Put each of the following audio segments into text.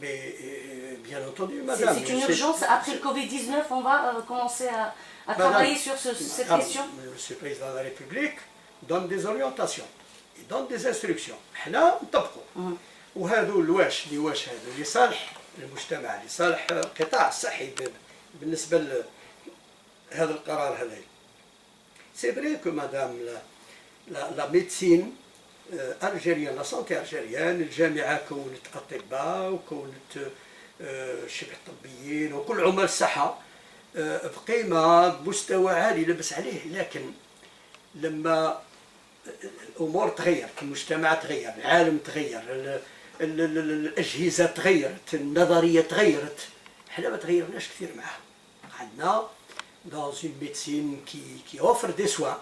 Mais bien entendu, madame. C'est une urgence. Après le Covid-19, on va commencer à travailler sur cette question. Monsieur le Président de la République donne des orientations. Il donne des instructions. احنا نطبقوا. وهذو الواش هذو لصالح المجتمع، لصالح القطاع الصحي بالنسبة لهذا القرار هذا. C'est vrai que madame la médecine الجيريان، لا سونتي الجيريان، الجامعه كونت اطباء وكونت شبه طبيين وكل عمال الصحه بقيمه بمستوى عالي لبس عليه. لكن لما الامور تغير، المجتمع تغير، العالم تغير، الاجهزه تغيرت، النظريه تغيرت، احنا ما تغيرناش كثير معها. عندنا dans une médecine qui offre des soins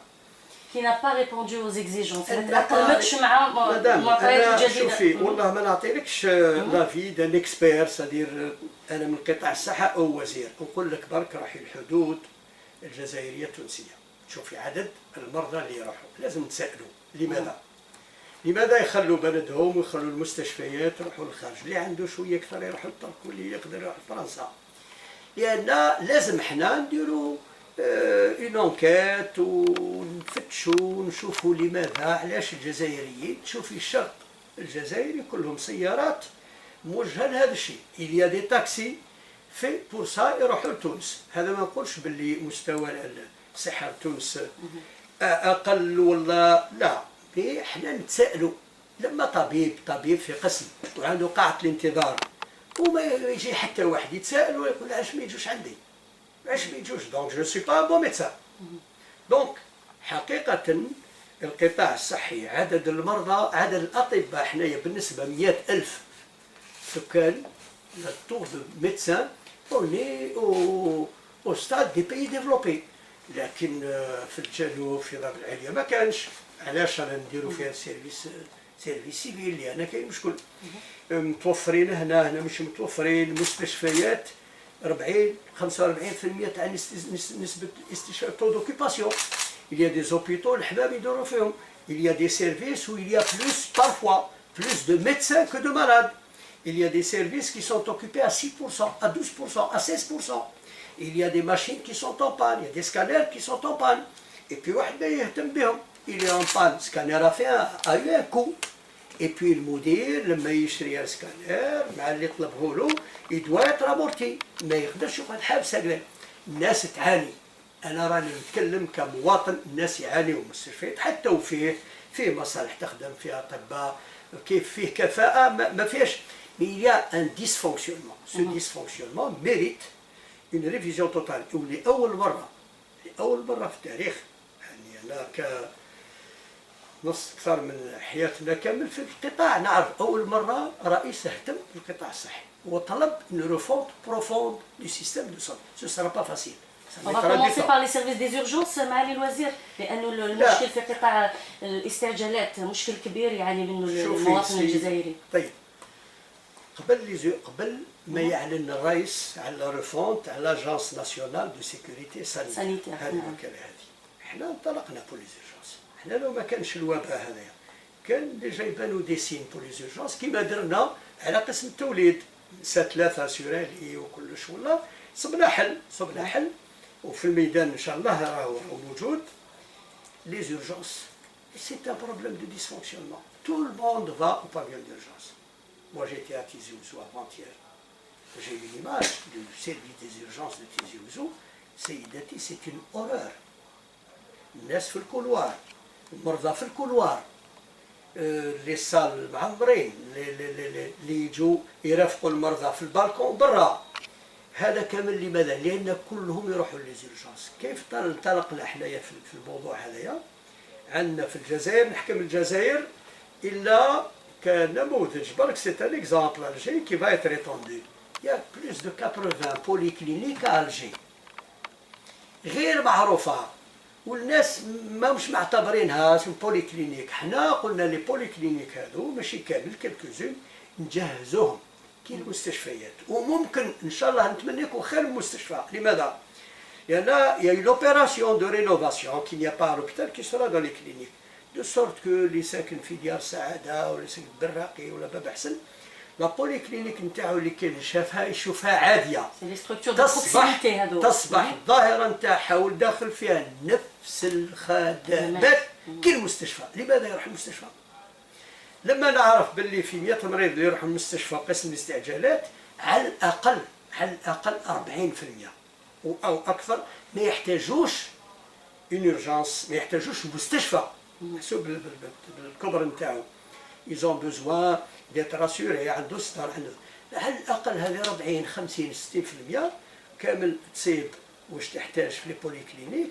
qui n'a pas répondu aux exigences. مدام انا شوفي والله ما نعطيلكش لافي دان اكسبير، سادير انا من قطاع الصحه او وزير، نقول لك برك راحي الحدود الجزائريه التونسيه، شوفي عدد المرضى اللي يروحوا، لازم نتسائلوا لماذا يخلوا بلدهم ويخلوا المستشفيات يروحوا للخارج؟ اللي عنده شويه اكثر يروحوا للترك واللي يقدر يروح لفرنسا. لان لازم حنا نديروا اون انكيت ونفتشوا ونشوفوا لماذا، علاش الجزائريين، تشوفي الشرق الجزائري كلهم سيارات موجهه لهذا الشيء. il y a des taxis fait pour ça يروحوا لتونس. هذا ما نقولش باللي مستوى الصحه تونس اقل ولا لا، احنا نتسائلوا. لما طبيب في قسم وعنده قاعه الانتظار وما يجي حتى واحد يتسائل ويقول علاش ما يجوش عندي، علاش ما يجوش؟ دونك جو سوي با بون ميدسان. دونك حقيقة القطاع الصحي، عدد المرضى، عدد الأطباء، حنايا بالنسبة 100,000 سكان، طور دو ميدسان، اوني او ستاد دي بيي ديفلوبي. لكن في الجنوب في الضرب العليا ما كانش. علاش رانا نديرو فيها سيرفيس سيفيل؟ لأن كاين مشكل. متوفرين هنا مش متوفرين. مستشفيات 40-45% تاع نسبة استشفاء، طو دوكيباسيون. il y a des hôpitaux الحباب يدوروا فيهم. il y a des services où il y a parfois plus de médecins que de malades. il y a des services qui sont occupés à 6%, à 12%, à 16%. il y a des machines qui sont en panne, il y a des scanners qui sont en panne. et puis واحد ما يهتم بهم. il est en panne, scanner a eu un coût. et puis المدير لما يشري السكانير مع اللي طلبه له يدوا يترابورتي، ما يقدرش يقعد حابس هكذا. الناس تعاني. انا راني نتكلم كمواطن، الناس يعانيوا من المستشفيات حتى وفيه مصالح تخدم فيها اطباء، كيف فيه كفاءه ما فيهاش. mais il y a un dysfonctionnement. ce dysfonctionnement mérite une révision totale. ولأول مرة في التاريخ، يعني انا نص أكثر من حياتنا كامل في القطاع نعرف أول مرة رئيس اهتم بالقطاع الصحي وطلب une refonte profonde du système de santé. Ce sera pas facile. On va commencer par les services des urgences معالي الوزير، لأنه المشكل في قطاع الاستعجالات مشكل كبير يعاني منه المواطن الجزائري. طيب قبل ما يعلن الرئيس على ريفونت على لاجونس ناسيونال دو سيكوريتي سانيتير، هذه الوكالة هذه، احنا انطلقنا بور لي زورجونس. احنا لو ما كانش الوباء هذايا كان ديجا يبانو دي سين بور لي زورجونس كيما درنا على قسم التوليد، ثلاثة سورالي وكلش. والله صبنا حل وفي الميدان ان شاء الله راهو موجود. لي زورجونس سي ان بروبليم دو ديسفونكسيونمون. تو الموند فا او بافيون دورجونس. Moi j'étais à Tizi Ouzou avant-hier. J'ai vu l'image du service des urgences de Tizi Ouzou. سيداتي c'est une horreur. الناس في الكولوار، المرضى في الكولوار، لي صال معمرين، اللي يجوا يرافقوا المرضى في البالكون برا. هذا كامل لماذا؟ لأن كلهم يروحوا ليزيرجونس. كيف انطلقنا حنايا في الموضوع هذايا؟ عندنا في الجزائر، نحكم الجزائر إلا كنموذج برك. سي ان اكزامبل الجي كي فا ايتر étendu. Il y a plus de 80 polycliniques à Alger غير معروفة، والناس ماهمش معتبرينها بولي كلينيك. حنا قلنا لي بولي كلينيك هذو ماشي كامل، كالكوزون نجهزوهم كي المستشفيات، وممكن ان شاء الله نتمنى يكون خير المستشفى. لماذا؟ لأن il y a une opération de rénovation qu'il n'y a pas à l'hôpital qui sera dans les cliniques. de sorte que اللي ساكن في ديار سعادة ولا ساكن بالراقي ولا باب حسن لا بوليكلينيك نتاعو اللي كاين شافها يشوفها عاديه، تصبح الظاهره نتاعها والداخل فيها نفس الخدمات كالمستشفى. لماذا يروح المستشفى؟ لما نعرف باللي في 100 مريض اللي يروحوا المستشفى قسم الاستعجالات على الاقل 40% او اكثر ما يحتاجوش اون اورجانس، ما يحتاجوش مستشفى محسوب بالكبر نتاعو. يزون بوزوان ديت راسيوري، عنده ستار، عنده على الاقل هذه 40 50 60% كامل تصيب واش تحتاج في لي بوليكلينيك،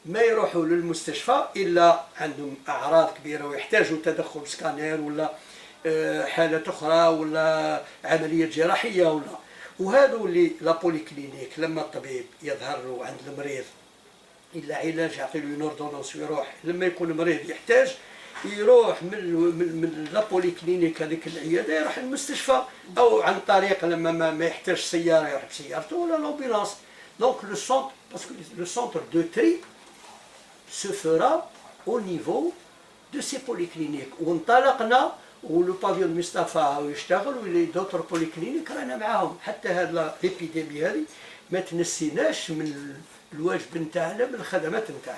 ما يروحوا للمستشفى الا عندهم اعراض كبيره ويحتاجوا تدخل سكانير ولا حالات اخرى ولا عمليه جراحيه ولا. وهذو اللي لا بوليكلينيك لما الطبيب يظهر له عند المريض الا علاج يعطي له اوردونونس ويروح، لما يكون مريض يحتاج يروح من لا بوليكلينيك هذيك العياده يروح المستشفى، او عن طريق لما ما يحتاج سياره يروح بسيارته ولا لومبيلانس. دونك لو سونتر، باسكو لو سونتر دو تري se fera au niveau de ces polycliniques. وانطلقنا ولو بافيون مصطفى ويشتغل ولي دوتر بوليكلينيك رانا معاهم حتى هاد ليبيديمي هذه ما تنسيناش من الواجب نتاعنا من الخدمات نتاعنا.